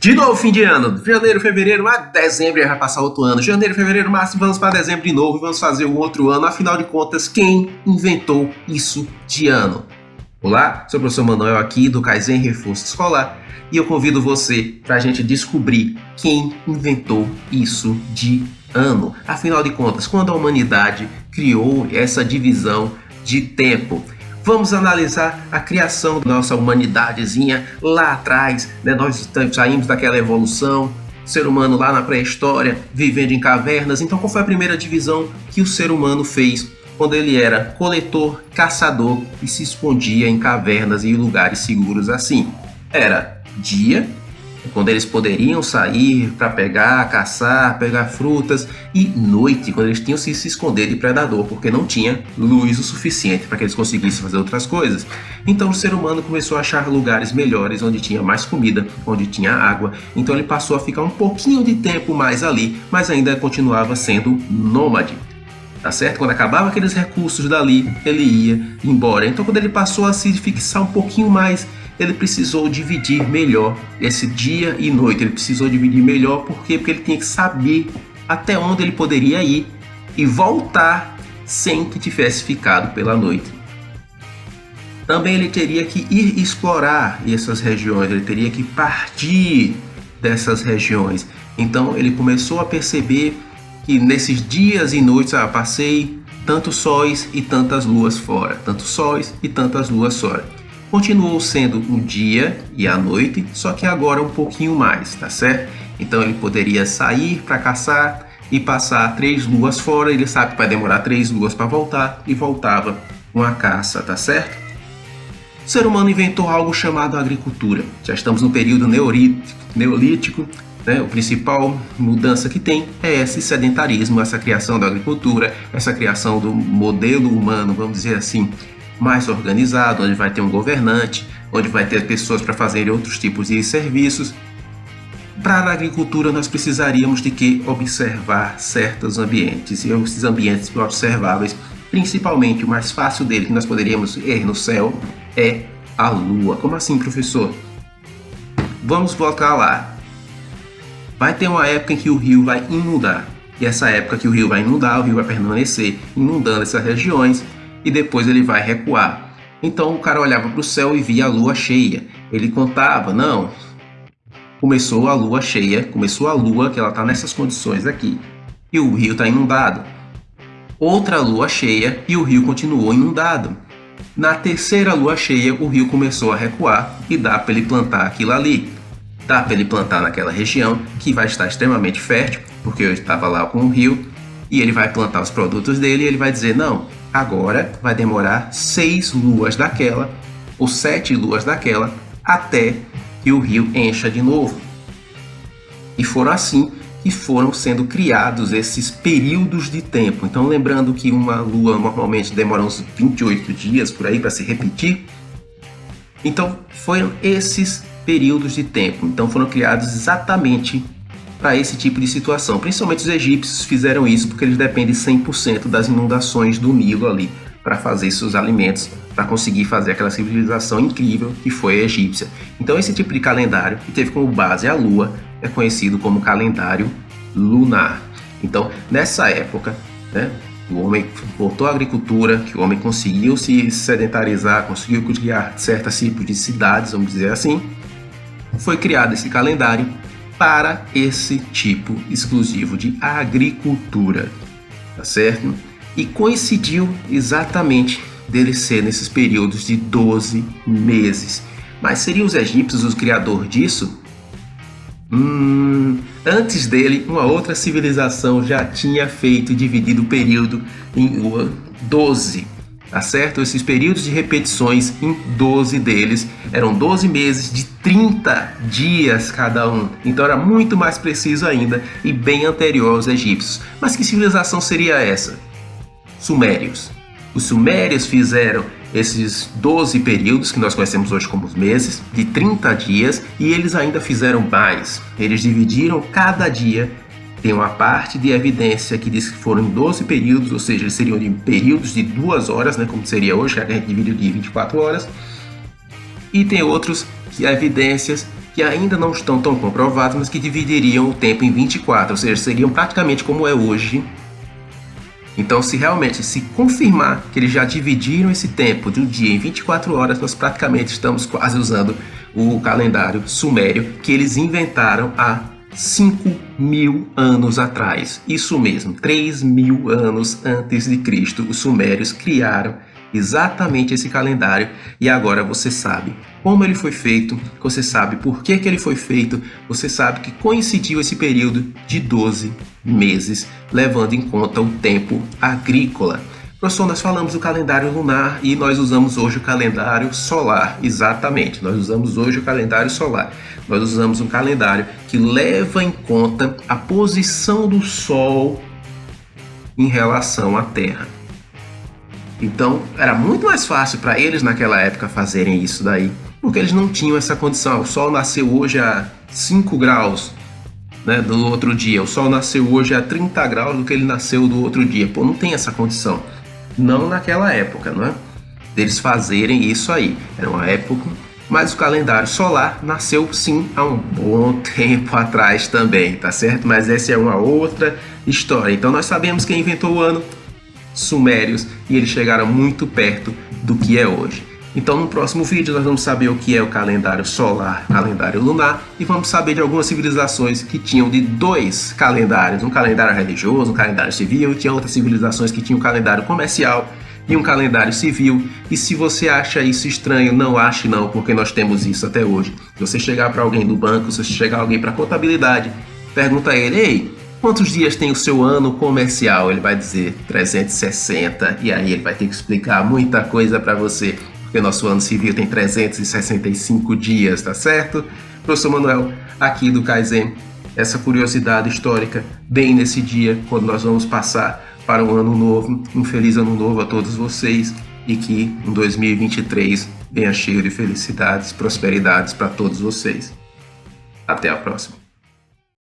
De novo, fim de ano. Janeiro, fevereiro, dezembro já vai passar outro ano. Janeiro, fevereiro, março, vamos para dezembro de novo e vamos fazer um outro ano. Afinal de contas, quem inventou isso de ano? Olá, sou o professor Manuel aqui do Kaizen Reforço Escolar e eu convido você para a gente descobrir quem inventou isso de ano. Afinal de contas, quando a humanidade criou essa divisão de tempo? Vamos analisar a criação da nossa humanidadezinha lá atrás, né? Nós saímos daquela evolução, ser humano lá na pré-história, vivendo em cavernas. Então, qual foi a primeira divisão que o ser humano fez quando ele era coletor, caçador e se escondia em cavernas e em lugares seguros assim? Era dia, quando eles poderiam sair para pegar, caçar, pegar frutas, e noite, quando eles tinham que se esconder de predador, porque não tinha luz o suficiente para que eles conseguissem fazer outras coisas. Então o ser humano começou a achar lugares melhores, onde tinha mais comida, onde tinha água. Então ele passou a ficar um pouquinho de tempo mais ali, mas ainda continuava sendo nômade. Tá certo? Quando acabava aqueles recursos dali, ele ia embora. Então quando ele passou a se fixar um pouquinho mais, ele precisou dividir melhor esse dia e noite. Ele precisou dividir melhor, por quê? Porque ele tinha que saber até onde ele poderia ir e voltar sem que tivesse ficado pela noite. Também ele teria que ir explorar essas regiões, ele teria que partir dessas regiões. Então ele começou a perceber que nesses dias e noites, passei tantos sóis e tantas luas fora, tantos sóis e tantas luas fora. Continuou sendo o dia e a noite, só que agora um pouquinho mais, tá certo? Então ele poderia sair para caçar e passar 3 luas fora, ele sabe que vai demorar 3 luas para voltar e voltava com a caça, tá certo? O ser humano inventou algo chamado agricultura. Já estamos no período neolítico, né? A principal mudança que tem é esse sedentarismo, essa criação da agricultura, essa criação do modelo humano, vamos dizer assim, mais organizado, onde vai ter um governante, onde vai ter pessoas para fazerem outros tipos de serviços. Para a agricultura nós precisaríamos de que observar certos ambientes, e esses ambientes observáveis, principalmente o mais fácil dele que nós poderíamos ver no céu é a Lua. Como assim, professor? Vamos voltar lá. Vai ter uma época em que o rio vai inundar, e essa época que o rio vai inundar, o rio vai permanecer inundando essas regiões, e depois ele vai recuar. Então o cara olhava para o céu e via a lua cheia. Ele contava, não, começou a lua cheia, começou a lua que ela está nessas condições aqui, e o rio está inundado. Outra lua cheia e o rio continuou inundado. Na terceira lua cheia o rio começou a recuar e dá para ele plantar aquilo ali. Dá para ele plantar naquela região que vai estar extremamente fértil, porque eu estava lá com o rio, e ele vai plantar os produtos dele e ele vai dizer, não, agora vai demorar 6 luas daquela, ou 7 luas daquela, até que o rio encha de novo. E foram assim que foram sendo criados esses períodos de tempo. Então lembrando que uma lua normalmente demora uns 28 dias por aí para se repetir. Então foram esses períodos de tempo. Então foram criados exatamente para esse tipo de situação. Principalmente os egípcios fizeram isso porque eles dependem 100% das inundações do Nilo ali para fazer seus alimentos, para conseguir fazer aquela civilização incrível que foi a egípcia. Então esse tipo de calendário, que teve como base a Lua, é conhecido como calendário lunar. Então nessa época, né, o homem voltou à agricultura, que o homem conseguiu se sedentarizar, conseguiu criar certos tipos de cidades, vamos dizer assim, foi criado esse calendário para esse tipo exclusivo de agricultura, tá certo? E coincidiu exatamente dele ser nesses períodos de 12 meses. Mas seriam os egípcios os criadores disso? Antes dele, uma outra civilização já tinha feito e dividido o período em 12. Tá certo? Esses períodos de repetições em 12 deles eram 12 meses de 30 dias cada um. Então era muito mais preciso ainda e bem anterior aos egípcios. Mas que civilização seria essa? Sumérios. Os sumérios fizeram esses 12 períodos que nós conhecemos hoje como os meses, de 30 dias, e eles ainda fizeram mais. Eles dividiram cada dia. Tem uma parte de evidência que diz que foram 12 períodos, ou seja, eles seriam de períodos de 2 horas, né, como seria hoje, que a gente divide de 24 horas. E tem outros evidências que ainda não estão tão comprovados, mas que dividiriam o tempo em 24, ou seja, seriam praticamente como é hoje. Então, se realmente se confirmar que eles já dividiram esse tempo de um dia em 24 horas, nós praticamente estamos quase usando o calendário sumério que eles inventaram há 5.000 anos atrás. Isso mesmo, 3.000 anos antes de Cristo, os sumérios criaram exatamente esse calendário, e agora você sabe como ele foi feito, você sabe por que ele foi feito, você sabe que coincidiu esse período de 12 meses, levando em conta o tempo agrícola. Professor, nós falamos do calendário lunar e nós usamos hoje o calendário solar. Exatamente, nós usamos hoje o calendário solar. Nós usamos um calendário que leva em conta a posição do Sol em relação à Terra. Então, era muito mais fácil para eles naquela época fazerem isso daí, porque eles não tinham essa condição. O Sol nasceu hoje a 5 graus, né, do outro dia. O Sol nasceu hoje a 30 graus do que ele nasceu do outro dia. Pô, não tem essa condição. Não naquela época, não é? Deles fazerem isso aí. Era uma época, mas o calendário solar nasceu sim há um bom tempo atrás também, tá certo? Mas essa é uma outra história. Então nós sabemos quem inventou o ano, sumérios, e eles chegaram muito perto do que é hoje. Então no próximo vídeo nós vamos saber o que é o calendário solar, calendário lunar, e vamos saber de algumas civilizações que tinham de 2 calendários, um calendário religioso, um calendário civil, tinha outras civilizações que tinham um calendário comercial e um calendário civil. E se você acha isso estranho, não ache não, porque nós temos isso até hoje. Se você chegar para alguém do banco, se você chegar alguém para contabilidade, pergunta a ele: ei, quantos dias tem o seu ano comercial? Ele vai dizer 360, e aí ele vai ter que explicar muita coisa para você, porque nosso ano civil tem 365 dias, tá certo? Professor Manuel, aqui do Kaizen, essa curiosidade histórica, bem nesse dia, quando nós vamos passar para um ano novo. Um feliz ano novo a todos vocês, e que em 2023 venha cheio de felicidades, prosperidades para todos vocês. Até a próxima.